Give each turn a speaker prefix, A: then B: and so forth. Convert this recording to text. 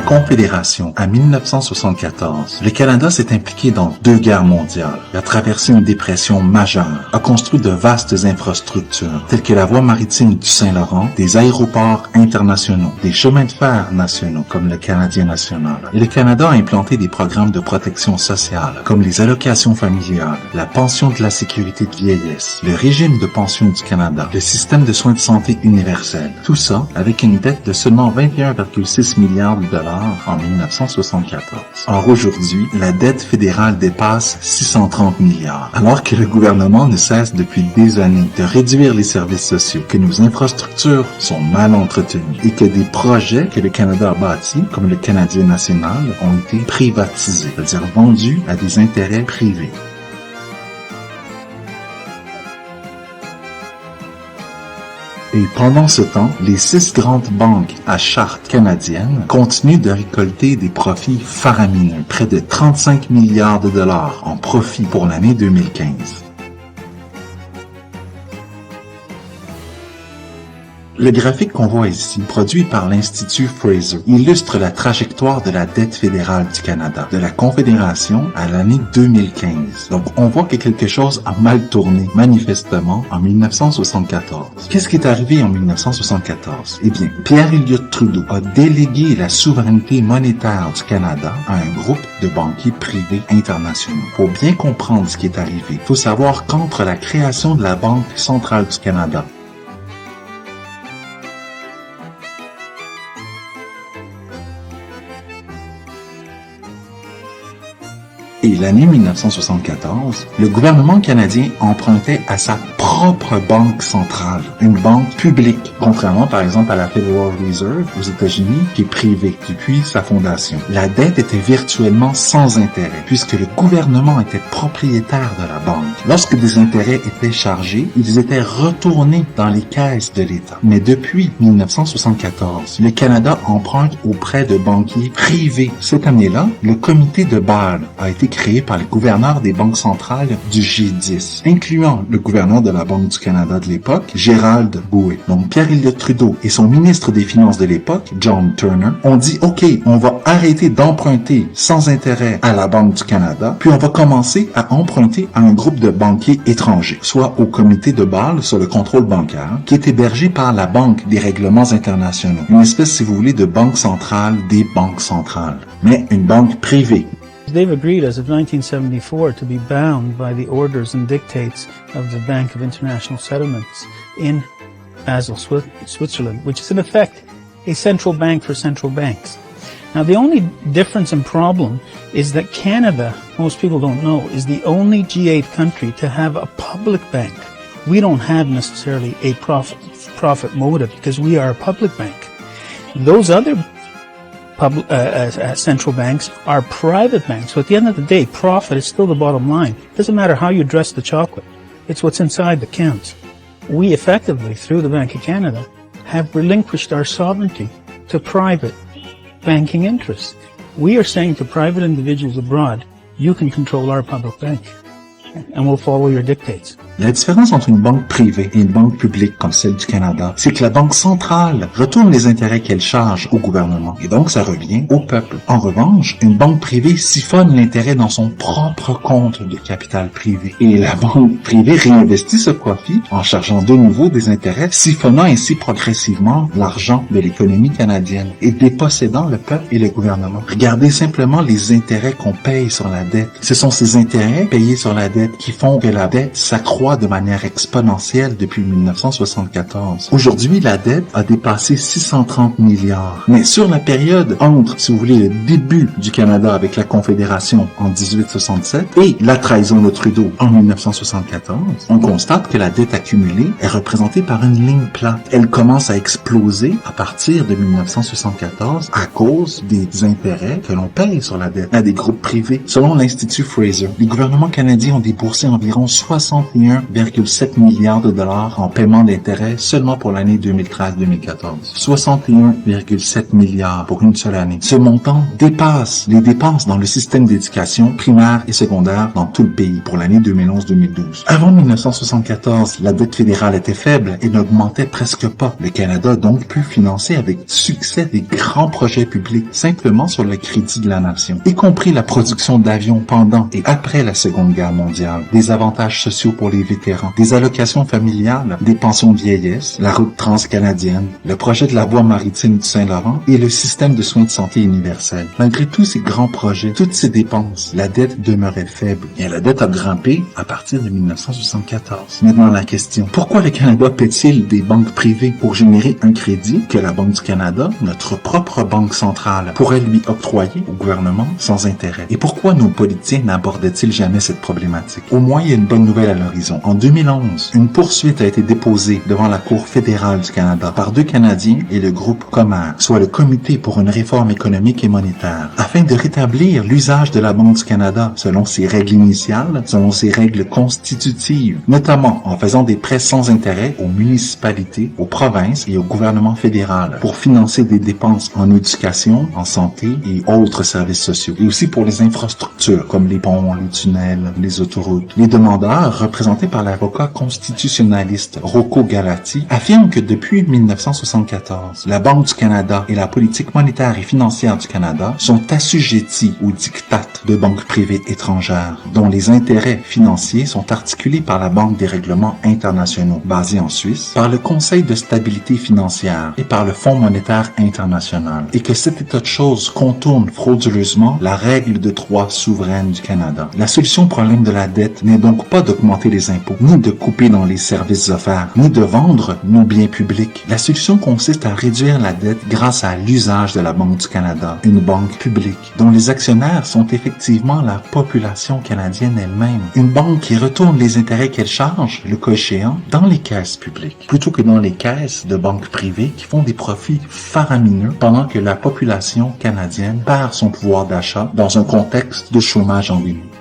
A: Confédération à 1974, le Canada s'est impliqué dans 2 guerres mondiales, a traversé une dépression majeure, a construit de vastes infrastructures telles que la voie maritime du Saint-Laurent, des aéroports internationaux, des chemins de fer nationaux comme le Canadien national. Et le Canada a implanté des programmes de protection sociale comme les allocations familiales, la pension de la sécurité de vieillesse, le régime de pension du Canada, le système de soins de santé universel. Tout ça avec une dette de seulement 21,6 milliards de dollars en 1974. Or aujourd'hui, la dette fédérale dépasse 630 milliards, alors que le gouvernement ne cesse depuis des années de réduire les services sociaux, que nos infrastructures sont mal entretenues et que des projets que le Canada a bâtis, comme le Canadien national, ont été privatisés, c'est-à-dire vendus à des intérêts privés. Et pendant ce temps, les 6 grandes banques à charte canadiennes continuent de récolter des profits faramineux, près de 35 milliards de dollars en profit pour l'année 2015. Le graphique qu'on voit ici, produit par l'Institut Fraser, illustre la trajectoire de la dette fédérale du Canada, de la Confédération à l'année 2015. Donc, on voit que quelque chose a mal tourné, manifestement, en 1974. Qu'est-ce qui est arrivé en 1974? Eh bien, Pierre Elliott Trudeau a délégué la souveraineté monétaire du Canada à un groupe de banquiers privés internationaux. Pour bien comprendre ce qui est arrivé, il faut savoir qu'entre la création de la Banque centrale du Canada et l'année 1974, le gouvernement canadien empruntait à sa propre banque centrale, une banque publique, contrairement par exemple à la Federal Reserve aux États-Unis, qui est privée depuis sa fondation. La dette était virtuellement sans intérêt, puisque le gouvernement était propriétaire de la banque. Lorsque des intérêts étaient chargés, ils étaient retournés dans les caisses de l'État. Mais depuis 1974, le Canada emprunte auprès de banquiers privés. Cette année-là, le comité de Bâle a été créé par les gouverneurs des banques centrales du G10, incluant le gouverneur de la Banque du Canada de l'époque, Gérald Bouet. Donc Pierre Elliott Trudeau et son ministre des Finances de l'époque, John Turner, ont dit « OK, on va arrêter d'emprunter sans intérêt à la Banque du Canada, puis on va commencer à emprunter à un groupe de banquiers étrangers, soit au comité de Bâle sur le contrôle bancaire, qui est hébergé par la Banque des règlements internationaux, une espèce, si vous voulez, de banque centrale des banques centrales, mais une banque privée. »
B: They've agreed as of 1974 to be bound by the orders and dictates of the Bank of International Settlements in Basel, Switzerland, which is in effect a central bank for central banks. Now the only difference and problem is that Canada, most people don't know, is the only G8 country to have a public bank. We don't have necessarily a profit motive because we are a public bank. Those other central banks are private banks. So at the end of the day, profit is still the bottom line. It doesn't matter how you dress the chocolate. It's what's inside that counts. We effectively, through the Bank of Canada, have relinquished our sovereignty to private banking interests. We are saying to private individuals abroad, you can control our public bank and we'll follow your dictates.
A: La différence entre une banque privée et une banque publique comme celle du Canada, c'est que la banque centrale retourne les intérêts qu'elle charge au gouvernement et donc ça revient au peuple. En revanche, une banque privée siphonne l'intérêt dans son propre compte de capital privé et la banque privée réinvestit ce profit en chargeant de nouveau des intérêts, siphonnant ainsi progressivement l'argent de l'économie canadienne et dépossédant le peuple et le gouvernement. Regardez simplement les intérêts qu'on paye sur la dette. Ce sont ces intérêts payés sur la dette qui font que la dette s'accroît de manière exponentielle depuis 1974. Aujourd'hui, la dette a dépassé 630 milliards. Mais sur la période entre, si vous voulez, le début du Canada avec la Confédération en 1867 et la trahison de Trudeau en 1974, on constate que la dette accumulée est représentée par une ligne plate. Elle commence à exploser à partir de 1974 à cause des intérêts que l'on paye sur la dette à des groupes privés. Selon l'Institut Fraser, les gouvernements canadiens ont déboursé environ 61 61,7 milliards de dollars en paiement d'intérêts seulement pour l'année 2013-2014. 61,7 milliards pour une seule année. Ce montant dépasse les dépenses dans le système d'éducation primaire et secondaire dans tout le pays pour l'année 2011-2012. Avant 1974, la dette fédérale était faible et n'augmentait presque pas. Le Canada a donc pu financer avec succès des grands projets publics simplement sur le crédit de la nation, y compris la production d'avions pendant et après la Seconde Guerre mondiale, des avantages sociaux pour les vétérans, des allocations familiales, des pensions de vieillesse, la route transcanadienne, le projet de la voie maritime du Saint-Laurent et le système de soins de santé universel. Malgré tous ces grands projets, toutes ces dépenses, la dette demeurait faible. Et la dette a grimpé à partir de 1974. Maintenant la question, pourquoi le Canada paie-t-il des banques privées pour générer un crédit que la Banque du Canada, notre propre banque centrale, pourrait lui octroyer au gouvernement sans intérêt? Et pourquoi nos politiciens n'abordaient-ils jamais cette problématique? Au moins, il y a une bonne nouvelle à l'horizon. En 2011, une poursuite a été déposée devant la Cour fédérale du Canada par 2 Canadiens et le groupe Comer, soit le Comité pour une réforme économique et monétaire, afin de rétablir l'usage de la Banque du Canada selon ses règles initiales, selon ses règles constitutives, notamment en faisant des prêts sans intérêt aux municipalités, aux provinces et au gouvernement fédéral pour financer des dépenses en éducation, en santé et autres services sociaux, et aussi pour les infrastructures comme les ponts, les tunnels, les autoroutes. Les demandeurs, représentés par l'avocat constitutionnaliste Rocco Galati, affirment que depuis 1974, la Banque du Canada et la politique monétaire et financière du Canada sont assujettis aux diktats de banques privées étrangères, dont les intérêts financiers sont articulés par la Banque des règlements internationaux, basée en Suisse, par le Conseil de stabilité financière et par le Fonds monétaire international, et que cet état de choses contourne frauduleusement la règle de droit souveraine du Canada. La solution au problème de la dette n'est donc pas d'augmenter les impôts, ni de couper dans les services offerts, ni de vendre nos biens publics. La solution consiste à réduire la dette grâce à l'usage de la Banque du Canada, une banque publique, dont les actionnaires sont effectivement la population canadienne elle-même. Une banque qui retourne les intérêts qu'elle charge, le cas échéant, dans les caisses publiques, plutôt que dans les caisses de banques privées qui font des profits faramineux pendant que la population canadienne perd son pouvoir d'achat dans un contexte de chômage endémique.